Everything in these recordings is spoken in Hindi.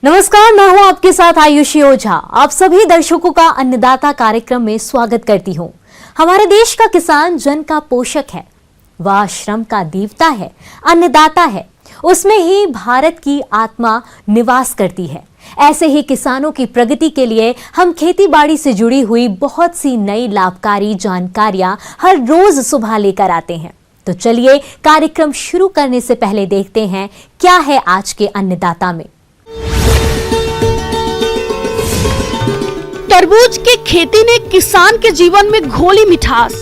नमस्कार, मैं हूं आपके साथ आयुषी ओझा। आप सभी दर्शकों का अन्नदाता कार्यक्रम में स्वागत करती हूं। हमारे देश का किसान जन का पोषक है, वह श्रम का देवता है, अन्नदाता है। उसमें ही भारत की आत्मा निवास करती है। ऐसे ही किसानों की प्रगति के लिए हम खेती बाड़ी से जुड़ी हुई बहुत सी नई लाभकारी जानकारियां हर रोज सुबह लेकर आते हैं। तो चलिए कार्यक्रम शुरू करने से पहले देखते हैं क्या है आज के अन्नदाता में। तरबूज की खेती ने किसान के जीवन में घोली मिठास।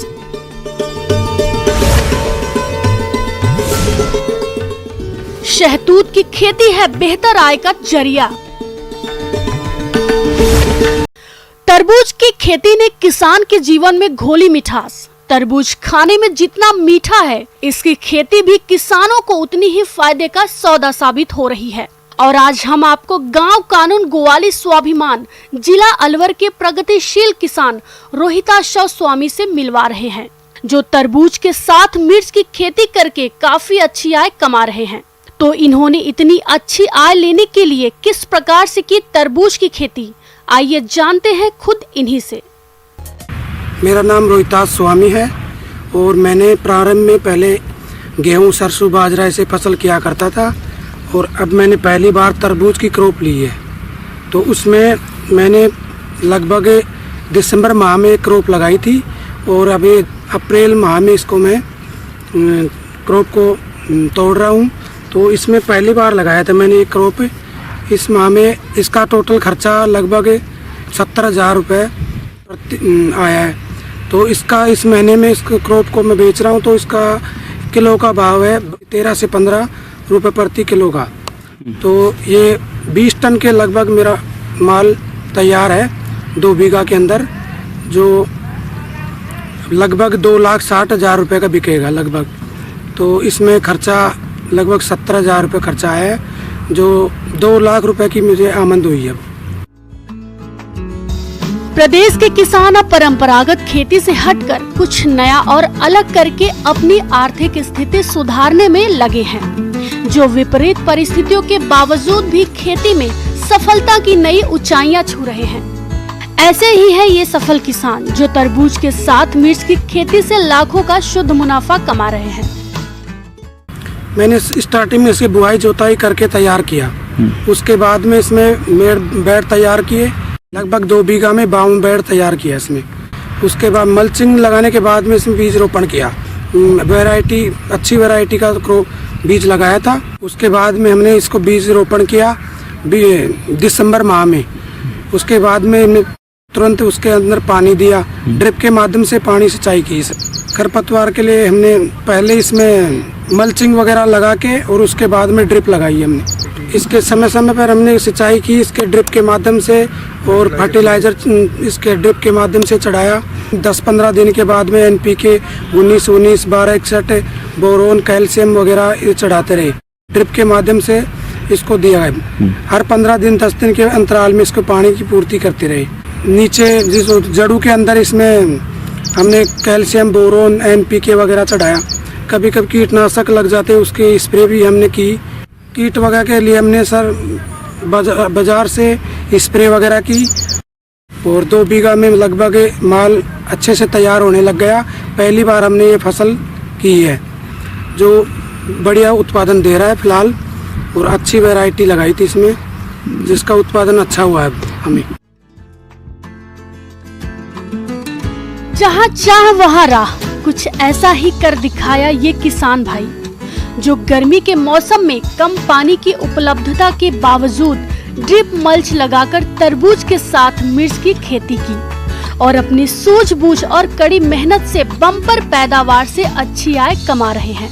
शहतूत की खेती है बेहतर आय का जरिया। तरबूज की खेती ने किसान के जीवन में घोली मिठास। तरबूज खाने में जितना मीठा है, इसकी खेती भी किसानों को उतनी ही फायदे का सौदा साबित हो रही है। और आज हम आपको गांव कानून गोवाली स्वाभिमान जिला अलवर के प्रगतिशील किसान रोहिता शव स्वामी से मिलवा रहे हैं, जो तरबूज के साथ मिर्च की खेती करके काफी अच्छी आय कमा रहे हैं। तो इन्होंने इतनी अच्छी आय लेने के लिए किस प्रकार से की तरबूज की खेती, आइए जानते हैं खुद इन्हीं से। मेरा नाम रोहिता स्वामी है और मैंने प्रारंभ में पहले गेहूं, सरसों, बाजरा ऐसे फसल किया करता था और अब मैंने पहली बार तरबूज की क्रॉप ली है। तो उसमें मैंने लगभग दिसंबर माह में क्रॉप लगाई थी और अभी अप्रैल माह में इसको मैं क्रॉप को तोड़ रहा हूँ। तो इसमें पहली बार लगाया था मैंने ये क्रॉप। इस माह में इसका टोटल खर्चा लगभग 70,000 रुपये आया है। तो इसका इस महीने में इस क्रॉप को मैं बेच रहा हूँ तो इसका किलो का भाव है 13 से 15 रुपये प्रति किलो का। तो ये 20 टन के लगभग मेरा माल तैयार है 2 बीघा के अंदर, जो लगभग 2,60,000 रुपये का बिकेगा लगभग। तो इसमें खर्चा लगभग 70,000 रुपये खर्चा है, जो 2 लाख रुपए की मुझे आमदनी हुई है। प्रदेश के किसान अब परंपरागत खेती से हटकर कुछ नया और अलग करके अपनी आर्थिक स्थिति सुधारने में लगे हैं, जो विपरीत परिस्थितियों के बावजूद भी खेती में सफलता की नई ऊंचाइयां छू रहे हैं। ऐसे ही है ये सफल किसान, जो तरबूज के साथ मिर्च की खेती से लाखों का शुद्ध मुनाफा कमा रहे हैं। मैंने स्टार्टिंग में इसकी बुआई जोताई करके तैयार किया। उसके बाद में इसमें बेड तैयार किए, लगभग 2 बीघा में 52 बेड तैयार किया इसमें। उसके बाद मल्चिंग लगाने के बाद में इसमें बीज रोपण किया। वैरायटी, अच्छी वैरायटी का बीज लगाया था। उसके बाद में हमने इसको बीज रोपण किया दिसंबर माह में। उसके बाद में हमने तुरंत उसके अंदर पानी दिया, ड्रिप के माध्यम से पानी सिंचाई की। खरपतवार के लिए हमने पहले इसमें मल्चिंग वगैरह लगा के और उसके बाद में ड्रिप लगाई हमने। इसके समय समय पर हमने सिंचाई की इसके ड्रिप के माध्यम से और फर्टिलाइजर इसके ड्रिप के माध्यम से चढ़ाया। 10-15 दिन के बाद में NPK 19-19, 12-61, बोरोन, कैल्शियम वगैरह ये चढ़ाते रहे। ड्रिप के माध्यम से इसको दिया है। हर 15 दिन 10 दिन के अंतराल में इसको पानी की पूर्ति करते रहे। नीचे जिस जड़ों के अंदर इसमें हमने कैल्शियम, बोरोन, NPK वगैरह चढ़ाया। कभी कभी कीटनाशक लग जाते, उसके स्प्रे भी हमने की। कीट वगैरह के लिए हमने सर बाजार से स्प्रे वगैरह की और 2 बीघा में लगभग माल अच्छे से तैयार होने लग गया। पहली बार हमने ये फसल की है, जो बढ़िया उत्पादन दे रहा है फिलहाल। और अच्छी वैरायटी लगाई थी इसमें, जिसका उत्पादन अच्छा हुआ है हमें। जहाँ चाह वहाँ राह, कुछ ऐसा ही कर दिखाया ये किसान भाई, जो गर्मी के मौसम में कम पानी की उपलब्धता के बावजूद ड्रिप मल्च लगाकर तरबूज के साथ मिर्च की खेती की और अपनी सूझबूझ और कड़ी मेहनत से बम्पर पैदावार से अच्छी आय कमा रहे हैं।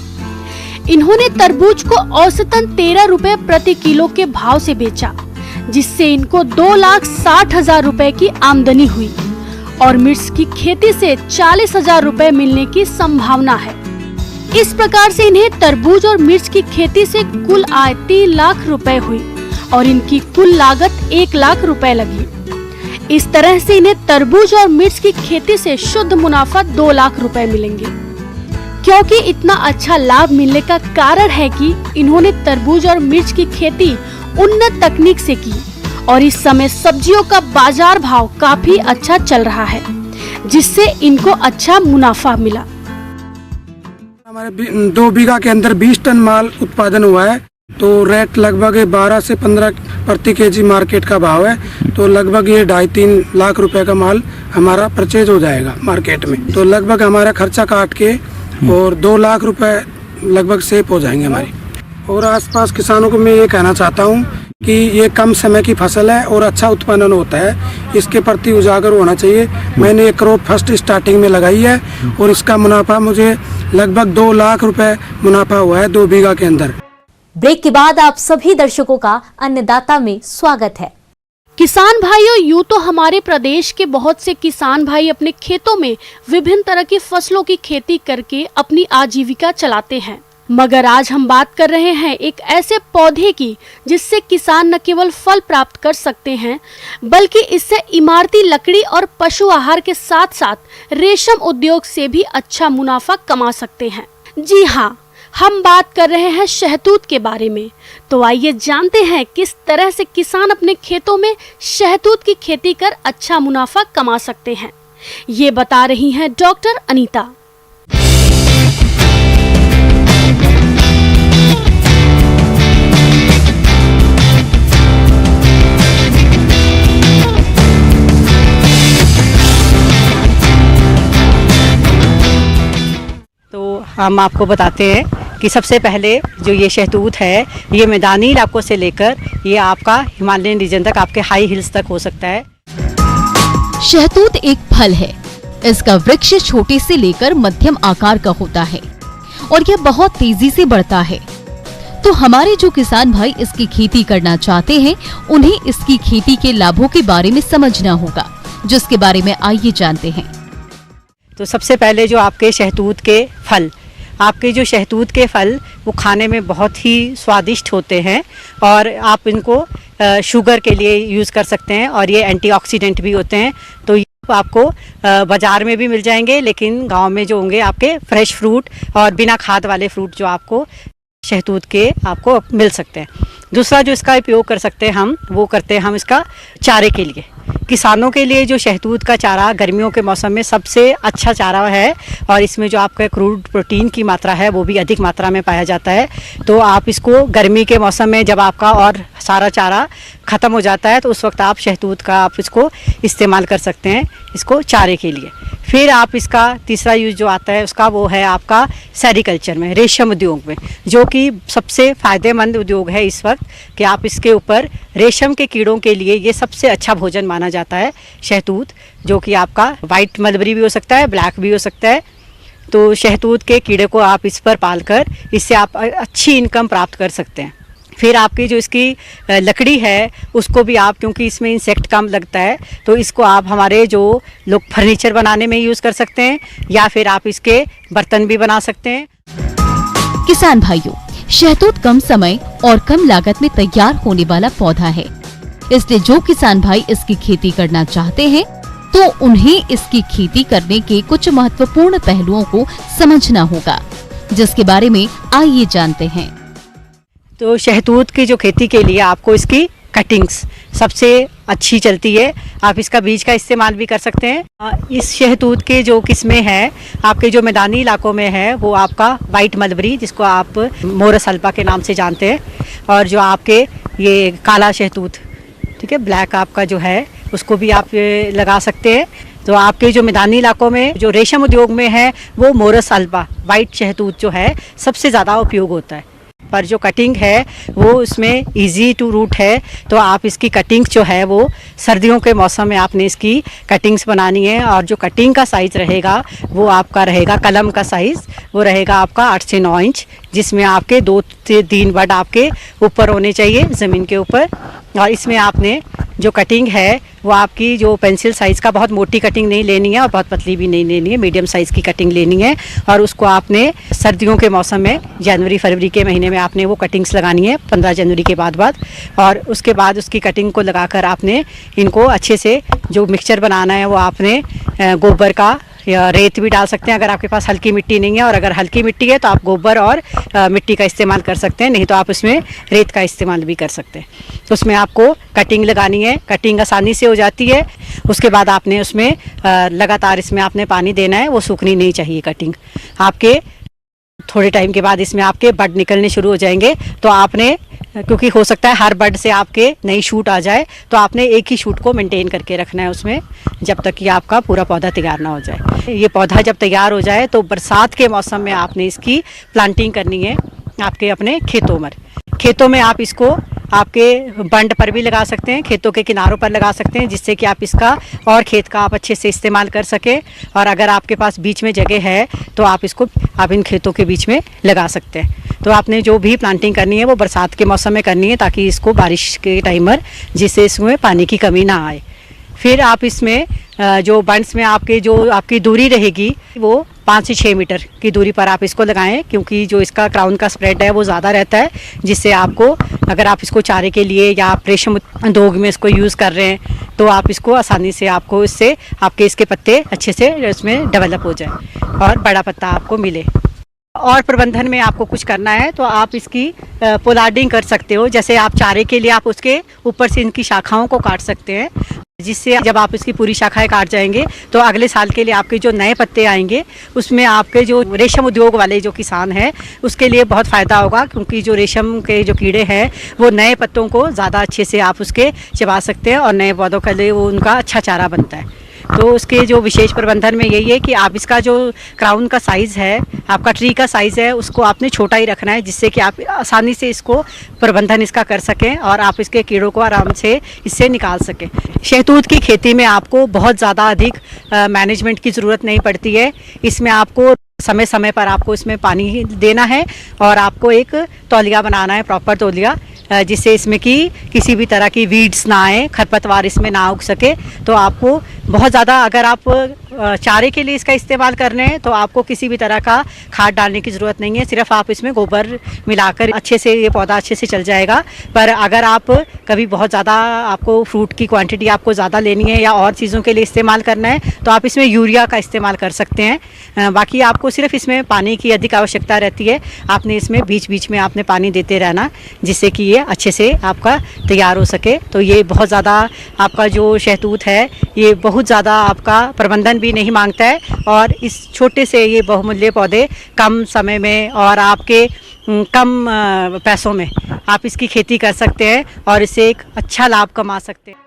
इन्होंने तरबूज को औसतन 13 रुपए प्रति किलो के भाव से बेचा, जिससे इनको 2,60,000 रुपए की आमदनी हुई और मिर्च की खेती से 40,000 रुपए मिलने की संभावना है। इस प्रकार से इन्हें तरबूज और मिर्च की खेती से कुल आय 3 लाख रुपए हुई और इनकी कुल लागत 1 लाख रुपए लगी। इस तरह से इन्हें तरबूज और मिर्च की खेती से शुद्ध मुनाफा 2 लाख रुपए मिलेंगे। क्योंकि इतना अच्छा लाभ मिलने का कारण है कि इन्होंने तरबूज और मिर्च की खेती उन्नत तकनीक से की और इस समय सब्जियों का बाजार भाव काफी अच्छा चल रहा है, जिससे इनको अच्छा मुनाफा मिला। हमारे 2 बीघा के अंदर 20 टन माल उत्पादन हुआ है, तो रेट लगभग 12 से 15 प्रति केजी मार्केट का भाव है। तो लगभग ये 2.5-3 लाख रुपए का माल हमारा परचेज हो जाएगा मार्केट में। तो लगभग हमारा खर्चा काट के और 2 लाख रुपए लगभग सेव हो जाएंगे हमारी। और आसपास किसानों को मैं ये कहना चाहता हूँ कि ये कम समय की फसल है और अच्छा उत्पादन होता है, इसके प्रति उजागर होना चाहिए। मैंने ये क्रॉप फर्स्ट स्टार्टिंग में लगाई है और इसका मुनाफा मुझे लगभग 2 लाख रुपए मुनाफा हुआ है 2 बीघा के अंदर। ब्रेक के बाद आप सभी दर्शकों का अन्नदाता में स्वागत है। किसान भाइयों, यूं तो हमारे प्रदेश के बहुत से किसान भाई अपने खेतों में विभिन्न तरह की फसलों की खेती करके अपनी आजीविका चलाते हैं, मगर आज हम बात कर रहे हैं एक ऐसे पौधे की जिससे किसान न केवल फल प्राप्त कर सकते हैं, बल्कि इससे इमारती लकड़ी और पशु आहार के साथ साथ रेशम उद्योग से भी अच्छा मुनाफा कमा सकते हैं। जी हाँ, हम बात कर रहे हैं शहतूत के बारे में। तो आइए जानते हैं किस तरह से किसान अपने खेतों में शहतूत की खेती कर अच्छा मुनाफा कमा सकते हैं। ये बता रही हैं डॉक्टर अनीता। तो हम आपको बताते हैं कि सबसे पहले जो ये शहतूत है, ये मैदानी इलाकों से लेकर ये आपका हिमालयन रीजन तक, आपके हाई हिल्स तक हो सकता है। शहतूत एक फल है। इसका वृक्ष छोटे से लेकर मध्यम आकार का होता है और यह बहुत तेजी से बढ़ता है। तो हमारे जो किसान भाई इसकी खेती करना चाहते हैं, उन्हें इसकी खेती के लाभों के बारे में समझना होगा, जिसके बारे में आइए जानते हैं। तो सबसे पहले जो आपके शहतूत के फल, आपके जो शहतूत के फल वो खाने में बहुत ही स्वादिष्ट होते हैं और आप इनको शुगर के लिए यूज़ कर सकते हैं और ये एंटीऑक्सीडेंट भी होते हैं। तो ये आपको बाज़ार में भी मिल जाएंगे, लेकिन गांव में जो होंगे आपके फ्रेश फ्रूट और बिना खाद वाले फ्रूट जो आपको शहतूत के आपको मिल सकते हैं। दूसरा जो इसका उपयोग कर सकते हैं हम, वो करते हैं हम इसका चारे के लिए। किसानों के लिए जो शहतूत का चारा गर्मियों के मौसम में सबसे अच्छा चारा है और इसमें जो आपका क्रूड प्रोटीन की मात्रा है वो भी अधिक मात्रा में पाया जाता है। तो आप इसको गर्मी के मौसम में जब आपका और सारा चारा ख़त्म हो जाता है, तो उस वक्त आप शहतूत का आप इसको इस्तेमाल कर सकते हैं इसको चारे के लिए। फिर आप इसका तीसरा यूज जो आता है उसका, वो है आपका सेरिकल्चर में, रेशम उद्योग में, जो कि सबसे फ़ायदेमंद उद्योग है इस वक्त, कि आप इसके ऊपर रेशम के कीड़ों के लिए ये सबसे अच्छा भोजन माना जाता है शहतूत, जो कि आपका वाइट मलबरी भी हो सकता है, ब्लैक भी हो सकता है। तो शहतूत के कीड़े को आप इस पर पालकर इससे आप अच्छी इनकम प्राप्त कर सकते हैं। फिर आपकी जो इसकी लकड़ी है उसको भी आप, क्योंकि इसमें इंसेक्ट कम लगता है, तो इसको आप हमारे जो लोग फर्नीचर बनाने में यूज़ कर सकते हैं, या फिर आप इसके बर्तन भी बना सकते हैं। किसान भाइयों, शहतूत कम समय और कम लागत में तैयार होने वाला पौधा है, इसलिए जो किसान भाई इसकी खेती करना चाहते हैं तो उन्हें इसकी खेती करने के कुछ महत्वपूर्ण पहलुओं को समझना होगा, जिसके बारे में आइए जानते हैं। तो शहतूत की जो खेती के लिए आपको इसकी कटिंग्स सबसे अच्छी चलती है। आप इसका बीज का इस्तेमाल भी कर सकते हैं। इस शहतूत के जो किस्में हैं आपके जो मैदानी इलाकों में है, वो आपका वाइट मलबरी, जिसको आप मोरस अल्पा के नाम से जानते हैं, और जो आपके ये काला शहतूत, ठीक है, ब्लैक आपका जो है, उसको भी आप लगा सकते हैं। तो आपके जो मैदानी इलाकों में जो रेशम उद्योग में है, वो मोरस अल्पा वाइट शहतूत जो है सबसे ज़्यादा उपयोग होता है। पर जो कटिंग है वो उसमें इजी टू रूट है, तो आप इसकी कटिंग जो है वो सर्दियों के मौसम में आपने इसकी कटिंग्स बनानी है। और जो कटिंग का साइज़ रहेगा वो आपका रहेगा, कलम का साइज़ वो रहेगा आपका 8 से 9 इंच, जिसमें आपके 2 से 3 बड आपके ऊपर होने चाहिए ज़मीन के ऊपर। और इसमें आपने जो कटिंग है वो आपकी जो पेंसिल साइज़ का, बहुत मोटी कटिंग नहीं लेनी है और बहुत पतली भी नहीं लेनी है, मीडियम साइज़ की कटिंग लेनी है। और उसको आपने सर्दियों के मौसम में जनवरी फरवरी के महीने में आपने वो कटिंग्स लगानी है, 15 जनवरी के बाद। और उसके बाद उसकी कटिंग को लगाकर आपने इनको अच्छे से जो मिक्सचर बनाना है वो आपने गोबर का या रेत भी डाल सकते हैं अगर आपके पास हल्की मिट्टी नहीं है, और अगर हल्की मिट्टी है तो आप गोबर और मिट्टी का इस्तेमाल कर सकते हैं, नहीं तो आप उसमें रेत का इस्तेमाल भी कर सकते हैं। तो उसमें आपको कटिंग लगानी है, कटिंग आसानी से हो जाती है। उसके बाद आपने उसमें लगातार इसमें आपने पानी देना है, वो सूखनी नहीं चाहिए कटिंग। आपके थोड़े टाइम के बाद इसमें आपके बड निकलने शुरू हो जाएंगे, तो आपने, क्योंकि हो सकता है हर बड से आपके नई शूट आ जाए, तो आपने एक ही शूट को मेंटेन करके रखना है उसमें जब तक कि आपका पूरा पौधा तैयार ना हो जाए। ये पौधा जब तैयार हो जाए तो बरसात के मौसम में आपने इसकी प्लांटिंग करनी है आपके अपने खेतों में। खेतों में आप इसको आपके बंड पर भी लगा सकते हैं, खेतों के किनारों पर लगा सकते हैं, जिससे कि आप इसका और खेत का आप अच्छे से इस्तेमाल कर सकें। और अगर आपके पास बीच में जगह है तो आप इसको आप इन खेतों के बीच में लगा सकते हैं। तो आपने जो भी प्लांटिंग करनी है वो बरसात के मौसम में करनी है, ताकि इसको बारिश के टाइमर जिससे इसमें पानी की कमी ना आए। फिर आप इसमें जो बंड्स में आपके जो आपकी दूरी रहेगी वो 5 से 6 मीटर की दूरी पर आप इसको लगाएं, क्योंकि जो इसका क्राउन का स्प्रेड है वो ज़्यादा रहता है, जिससे आपको, अगर आप इसको चारे के लिए या आप रेशम उद्योग में इसको यूज़ कर रहे हैं, तो आप इसको आसानी से आपको इससे आपके इसके पत्ते अच्छे से इसमें डेवलप हो जाए और बड़ा पत्ता आपको मिले। और प्रबंधन में आपको कुछ करना है तो आप इसकी पोलार्डिंग कर सकते हो। जैसे आप चारे के लिए आप उसके ऊपर से इनकी शाखाओं को काट सकते हैं, जिससे जब आप इसकी पूरी शाखाएं काट जाएंगे तो अगले साल के लिए आपके जो नए पत्ते आएंगे उसमें आपके जो रेशम उद्योग वाले जो किसान हैं उसके लिए बहुत फ़ायदा होगा, क्योंकि जो रेशम के जो कीड़े हैं वो नए पत्तों को ज़्यादा अच्छे से आप उसके चबा सकते हैं और नए पौधों के लिए वो उनका अच्छा चारा बनता है। तो उसके जो विशेष प्रबंधन में यही है कि आप इसका जो क्राउन का साइज़ है, आपका ट्री का साइज़ है, उसको आपने छोटा ही रखना है, जिससे कि आप आसानी से इसको प्रबंधन इसका कर सकें और आप इसके कीड़ों को आराम से इससे निकाल सकें। शहतूत की खेती में आपको बहुत ज़्यादा अधिक मैनेजमेंट की ज़रूरत नहीं पड़ती है। इसमें आपको समय समय पर आपको इसमें पानी देना है और आपको एक तौलिया बनाना है, प्रॉपर तौलिया, जिससे इसमें कि किसी भी तरह की वीड्स ना आए, खरपतवार इसमें ना उग सके। तो आपको बहुत ज़्यादा, अगर आप चारे के लिए इसका इस्तेमाल कर रहे हैं तो आपको किसी भी तरह का खाद डालने की ज़रूरत नहीं है, सिर्फ आप इसमें गोबर मिलाकर अच्छे से ये पौधा अच्छे से चल जाएगा। पर अगर आप कभी बहुत ज़्यादा आपको फ्रूट की क्वांटिटी आपको ज़्यादा लेनी है या और चीज़ों के लिए इस्तेमाल करना है तो आप इसमें यूरिया का इस्तेमाल कर सकते हैं। बाकी आपको सिर्फ इसमें पानी की अधिक आवश्यकता रहती है। आपने इसमें बीच बीच में आपने पानी देते रहना, जिससे कि ये अच्छे से आपका तैयार हो सके। तो ये बहुत ज़्यादा आपका जो शहतूत है ये बहुत ज़्यादा आपका प्रबंधन भी नहीं मांगता है, और इस छोटे से ये बहुमूल्य पौधे कम समय में और आपके कम पैसों में आप इसकी खेती कर सकते हैं और इससे एक अच्छा लाभ कमा सकते हैं।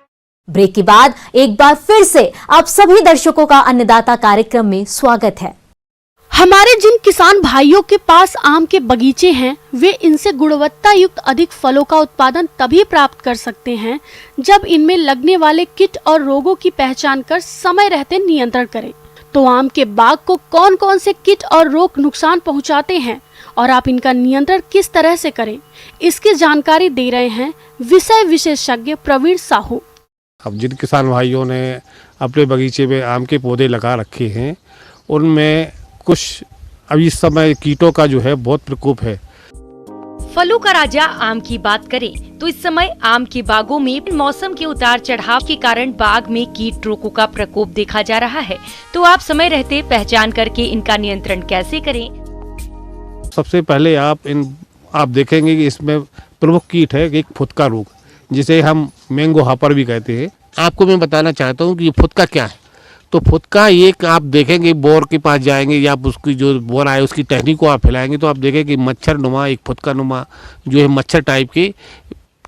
ब्रेक के बाद एक बार फिर से आप सभी दर्शकों का अन्नदाता कार्यक्रम में स्वागत है। हमारे जिन किसान भाइयों के पास आम के बगीचे हैं वे इनसे गुणवत्ता युक्त अधिक फलों का उत्पादन तभी प्राप्त कर सकते हैं जब इनमें लगने वाले कीट और रोगों की पहचान कर समय रहते नियंत्रण करें। तो आम के बाग को कौन कौन से कीट और रोग नुकसान पहुंचाते हैं और आप इनका नियंत्रण किस तरह से करें, इसकी जानकारी दे रहे हैं विषय विशेषज्ञ प्रवीण साहू। अब जिन किसान भाइयों ने अपने बगीचे में आम के पौधे लगा रखे हैं उनमें कुछ अभी इस समय कीटों का जो है बहुत प्रकोप है। फलों का राजा आम की बात करें तो इस समय आम के बागों में मौसम के उतार चढ़ाव के कारण बाग में कीट रोगों का प्रकोप देखा जा रहा है। तो आप समय रहते पहचान करके इनका नियंत्रण कैसे करें? सबसे पहले आप देखेंगे कि इसमें प्रमुख कीट है एक फुदका रोग, जिसे हम मैंगो हॉपर भी कहते हैं। आपको मैं बताना चाहता हूँ कि ये फुदका क्या है। तो फुदका एक आप देखेंगे, बोर के पास जाएंगे या आप उसकी जो बोर आए उसकी टहनी को आप फैलाएंगे तो आप देखेंगे कि मच्छर नुमा, एक फुदका नुमा जो है मच्छर टाइप के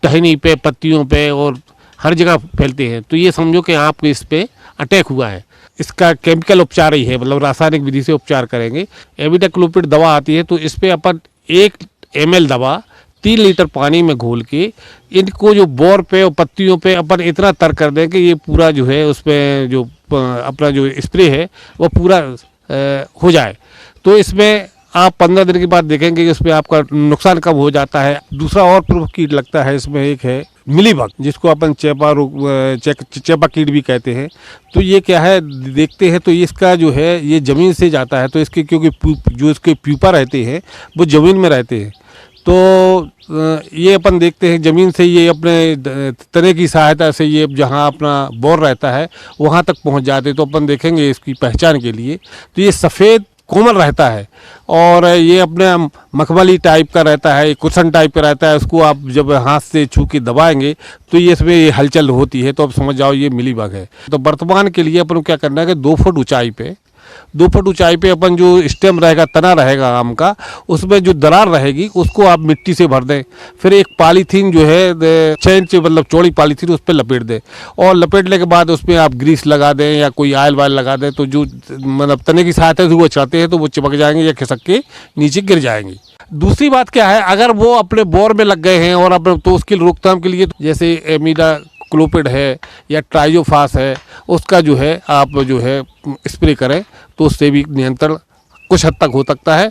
टहनी पे, पत्तियों पे और हर जगह फैलते हैं। तो ये समझो कि आपको इस पे अटैक हुआ है। इसका केमिकल उपचार ही है, मतलब रासायनिक विधि से उपचार करेंगे। एविडाक्लोपिड दवा आती है, तो इस पर अपन 1 ml दवा 3 लीटर पानी में घोल के इनको जो बोर पे और पत्तियों पे अपन इतना तर कर दें कि ये पूरा जो है उसमें जो अपना जो स्प्रे है वो पूरा हो जाए। तो इसमें आप 15 दिन के बाद देखेंगे कि उसमें आपका नुकसान कब हो जाता है। दूसरा और प्रमुख कीट लगता है इसमें, एक है मिलीबग, जिसको अपन चेपा कीट भी कहते हैं। तो ये क्या है, देखते हैं तो इसका जो है ये ज़मीन से जाता है, तो इसके क्योंकि जो इसके प्यूपा रहते हैं वो ज़मीन में रहते हैं, तो ये अपन देखते हैं ज़मीन से ये अपने तने की सहायता से ये जहाँ अपना बोर रहता है वहाँ तक पहुँच जाते, तो अपन देखेंगे इसकी पहचान के लिए तो ये सफ़ेद कोमल रहता है और ये अपने मखमली टाइप का रहता है, कुशन टाइप का रहता है। उसको आप जब हाथ से छू के दबाएंगे तो ये इसमें ये हलचल होती है, तो अब समझ जाओ ये मिलीबग है। तो वर्तमान के लिए अपन को क्या करना है कि 2 फुट ऊंचाई पे 2 फुट ऊंचाई पे अपन जो स्टेम रहेगा, तना रहेगा आम का, उसमें जो दरार रहेगी उसको आप मिट्टी से भर दें। फिर एक पॉलीथीन जो है 6 इंच मतलब चौड़ी पॉलीथीन उस पर लपेट दें और लपेटने के बाद उसमें आप ग्रीस लगा दें या कोई ऑयल वायल लगा दें, तो जो मतलब तने की सहायता से वो चढ़ते हैं तो वो चिपक जाएंगे या खिसक के नीचे गिर जाएंगे। दूसरी बात क्या है, अगर वो अपने बोर में लग गए हैं और अपने तो उसकी रोकथाम के लिए जैसे एमिडा क्लोपिड है या ट्राइजोफास है, उसका जो है आप जो है स्प्रे करें तो उससे भी नियंत्रण कुछ हद तक हो सकता है।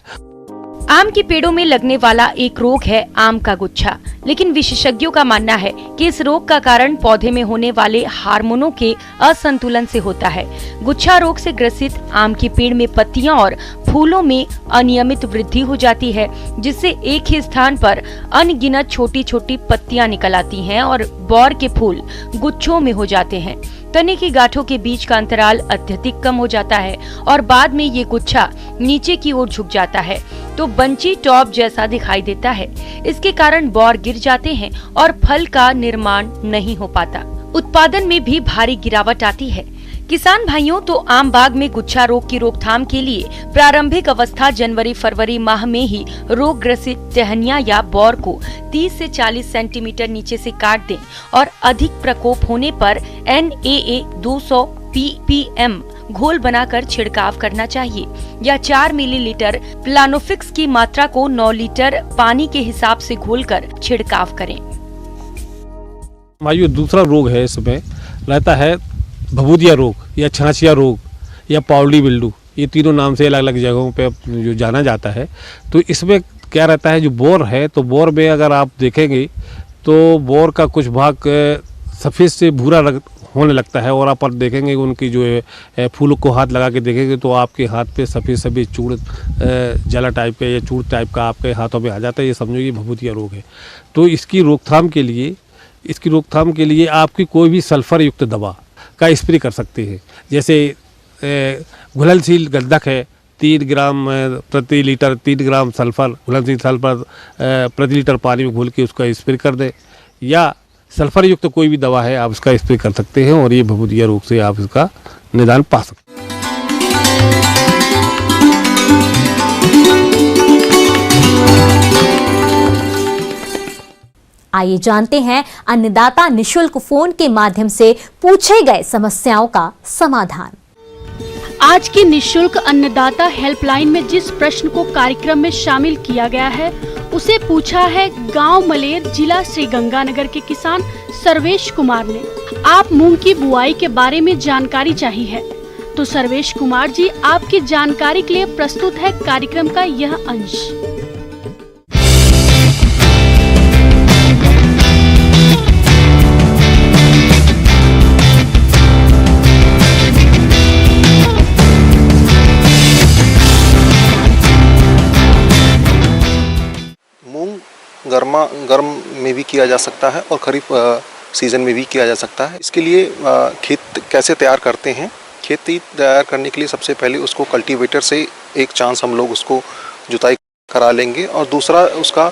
आम के पेड़ों में लगने वाला एक रोग है आम का गुच्छा, लेकिन विशेषज्ञों का मानना है कि इस रोग का कारण पौधे में होने वाले हार्मोनों के असंतुलन से होता है। गुच्छा रोग से ग्रसित आम के पेड़ में पत्तियां और फूलों में अनियमित वृद्धि हो जाती है, जिससे एक ही स्थान पर अनगिनत छोटी छोटी पत्तियां निकल आती हैं और बौर के फूल गुच्छों में हो जाते हैं। तने की गांठों के बीच का अंतराल अत्यधिक कम हो जाता है और बाद में ये गुच्छा नीचे की ओर झुक जाता है तो बंची टॉप जैसा दिखाई देता है। इसके कारण बौर गिर जाते हैं और फल का निर्माण नहीं हो पाता। उत्पादन में भी भारी गिरावट आती है। किसान भाइयों, तो आम बाग में गुच्छा रोग की रोकथाम के लिए प्रारंभिक अवस्था जनवरी-फरवरी माह में ही रोग ग्रसित टहनिया या बौर को 30 से 40 सेंटीमीटर नीचे से काट दें और अधिक प्रकोप होने पर NAA 200 ppm घोल बनाकर छिड़काव करना चाहिए या 4 मिलीलीटर प्लानोफिक्स की मात्रा को 9 लीटर पानी के हिसाब से घोलकर छिड़काव करें। भाइयों, दूसरा रोग है इसमें रहता है भभूदिया रोग या छाछिया रोग या पाउडरी बिल्डू, ये तीनों नाम से अलग अलग जगहों पे जो जाना जाता है। तो इसमें क्या रहता है, जो बोर है तो बोर में अगर आप देखेंगे तो बोर का कुछ भाग सफ़ेद से भूरा होने लगता है और आप देखेंगे उनकी जो है फूलों को हाथ लगा के देखेंगे तो आपके हाथ पे सफ़ेद सफ़ेद चूड़ जला टाइप का या चूड़ टाइप का आपके हाथों में आ जाता है। ये समझो ये भभूदिया रोग है। तो इसकी रोकथाम के लिए आपकी कोई भी सल्फर युक्त दवा का स्प्रे कर सकते हैं। जैसे घुलनशील गंधक है, 3 ग्राम प्रति लीटर 3 ग्राम सल्फर घुलनशील सल्फर प्रति लीटर पानी में घोल के उसका स्प्रे कर दें, या सल्फर युक्त कोई भी दवा है आप उसका स्प्रे कर सकते हैं और ये भभूदिया रोग से आप इसका निदान पा सकते हैं। आइए जानते हैं अन्नदाता निशुल्क फोन के माध्यम से पूछे गए समस्याओं का समाधान। आज की निशुल्क अन्नदाता हेल्पलाइन में जिस प्रश्न को कार्यक्रम में शामिल किया गया है उसे पूछा है गांव मलेर, जिला श्रीगंगानगर के किसान सर्वेश कुमार ने। आप मूंग की बुआई के बारे में जानकारी चाहिए है तो सर्वेश कुमार जी आपकी जानकारी के लिए प्रस्तुत है कार्यक्रम का यह अंश। गर्म में भी किया जा सकता है और खरीफ सीज़न में भी किया जा सकता है। इसके लिए खेत कैसे तैयार करते हैं, खेती तैयार करने के लिए सबसे पहले उसको कल्टीवेटर से एक चांस हम लोग उसको जुताई करा लेंगे और दूसरा उसका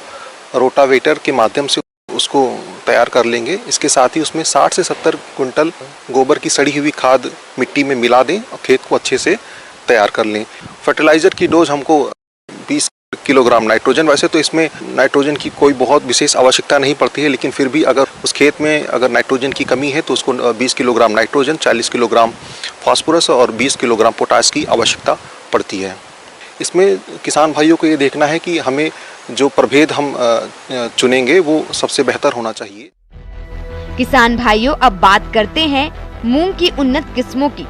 रोटावेटर के माध्यम से उसको तैयार कर लेंगे। इसके साथ ही उसमें 60 से 70 कुंटल गोबर की सड़ी हुई खाद मिट्टी में मिला दें और खेत को अच्छे से तैयार कर लें। फर्टिलाइज़र की डोज हमको 20 किलोग्राम नाइट्रोजन, वैसे तो इसमें नाइट्रोजन की कोई बहुत विशेष आवश्यकता नहीं पड़ती है, लेकिन फिर भी अगर उस खेत में अगर नाइट्रोजन की कमी है तो उसको 20 किलोग्राम नाइट्रोजन, 40 किलोग्राम फास्फोरस और 20 किलोग्राम पोटाश की आवश्यकता पड़ती है। इसमें किसान भाइयों को ये देखना है कि हमें जो प्रभेद हम चुनेंगे वो सबसे बेहतर होना चाहिए। किसान भाइयों, अब बात करते हैं मूंग की उन्नत किस्मों की।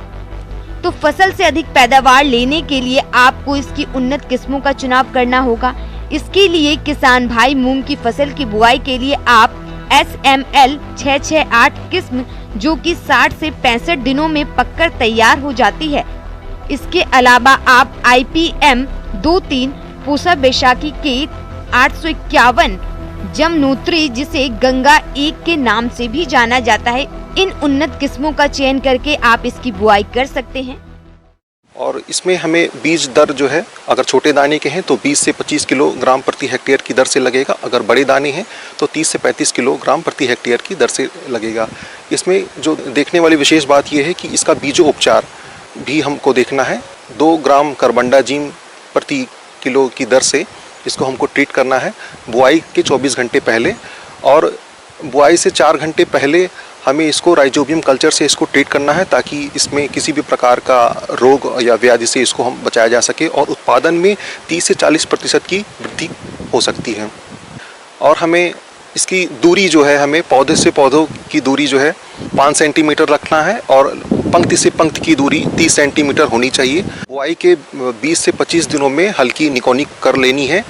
तो फसल से अधिक पैदावार लेने के लिए आपको इसकी उन्नत किस्मों का चुनाव करना होगा। इसके लिए किसान भाई मूंग की फसल की बुआई के लिए आप SML 668 किस्म, जो कि 60 से 65 दिनों में पककर तैयार हो जाती है। इसके अलावा आप IPM 23 पूसा बैसाखी के 851 जमुनोत्री, जिसे गंगा 1 के नाम से भी जाना जाता है, इन उन्नत किस्मों का चयन करके आप इसकी बुआई कर सकते हैं। और इसमें हमें बीज दर जो है, अगर छोटे दाने के हैं तो 20 से 25 किलोग्राम प्रति हेक्टेयर की दर से लगेगा, अगर बड़े दाने हैं तो 30 से 35 किलोग्राम प्रति हेक्टेयर की दर से लगेगा। इसमें जो देखने वाली विशेष बात यह है कि इसका बीजोपचार भी हमको देखना है। 2 ग्राम कार्बेंडाजिम प्रति किलो की दर से इसको हमको ट्रीट करना है बुआई के 24 घंटे पहले, और बुआई से 4 घंटे पहले हमें इसको राइजोबियम कल्चर से इसको ट्रीट करना है, ताकि इसमें किसी भी प्रकार का रोग या व्याधि से इसको हम बचाया जा सके और उत्पादन में 30 से 40% की वृद्धि हो सकती है। और हमें इसकी दूरी जो है, हमें पौधे से पौधों की दूरी जो है 5 सेंटीमीटर रखना है, और पंक्ति से पंक्ति की दूरी 30 सेंटीमीटर होनी चाहिए। बुआई के 20 से 25 दिनों में हल्की निकोनी कर लेनी है,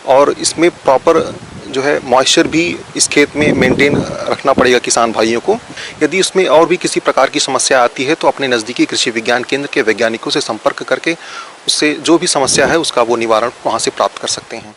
और इसमें प्रॉपर जो है मॉइस्चर भी इस खेत में मेंटेन रखना पड़ेगा किसान भाइयों को। यदि उसमें और भी किसी प्रकार की समस्या आती है तो अपने नज़दीकी कृषि विज्ञान केंद्र के वैज्ञानिकों से संपर्क करके उससे जो भी समस्या है उसका वो निवारण वहाँ से प्राप्त कर सकते हैं।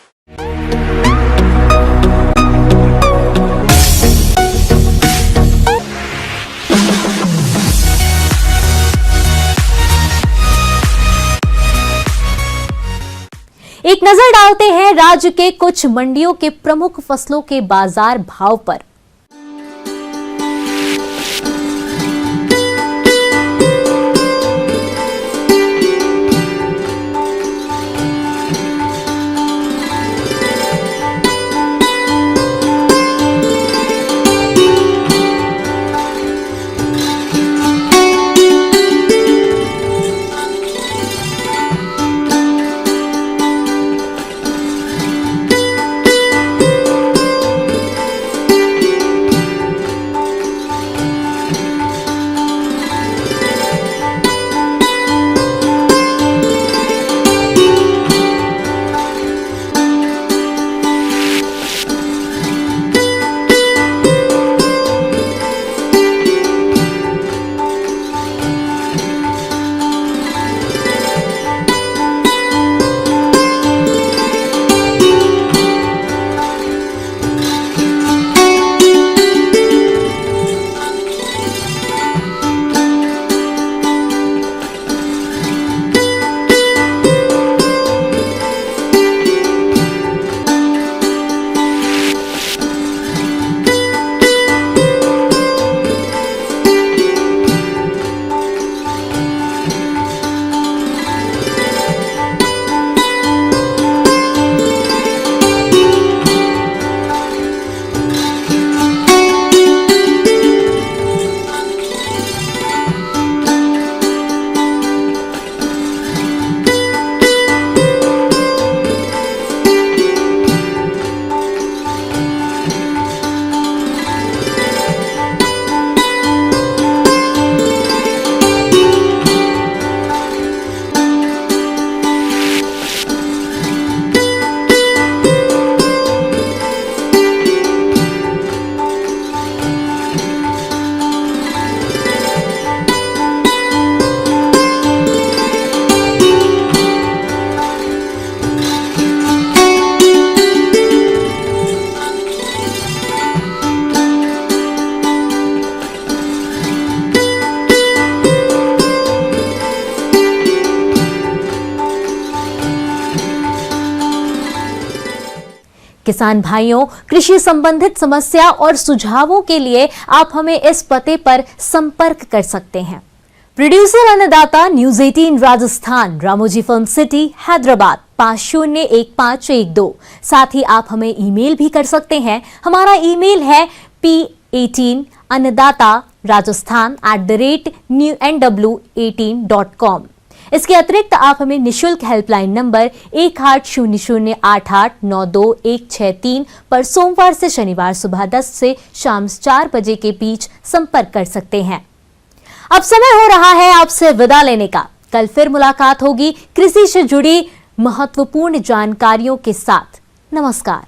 एक नजर डालते हैं राज्य के कुछ मंडियों के प्रमुख फसलों के बाजार भाव पर। किसान भाइयों, कृषि संबंधित समस्या और सुझावों के लिए आप हमें इस पते पर संपर्क कर सकते हैं। प्रोड्यूसर अन्नदाता news 18 Rajasthan, Ramoji film city, Hyderabad 501512। साथ ही आप हमें ईमेल भी कर सकते हैं। हमारा ईमेल है p18annadatarajasthan@nw18.com। इसके अतिरिक्त आप हमें निशुल्क हेल्पलाइन नंबर 180088926163 पर सोमवार से शनिवार सुबह 10 से शाम 4 बजे के बीच संपर्क कर सकते हैं। अब समय हो रहा है आपसे विदा लेने का। कल फिर मुलाकात होगी कृषि से जुड़ी महत्वपूर्ण जानकारियों के साथ। नमस्कार।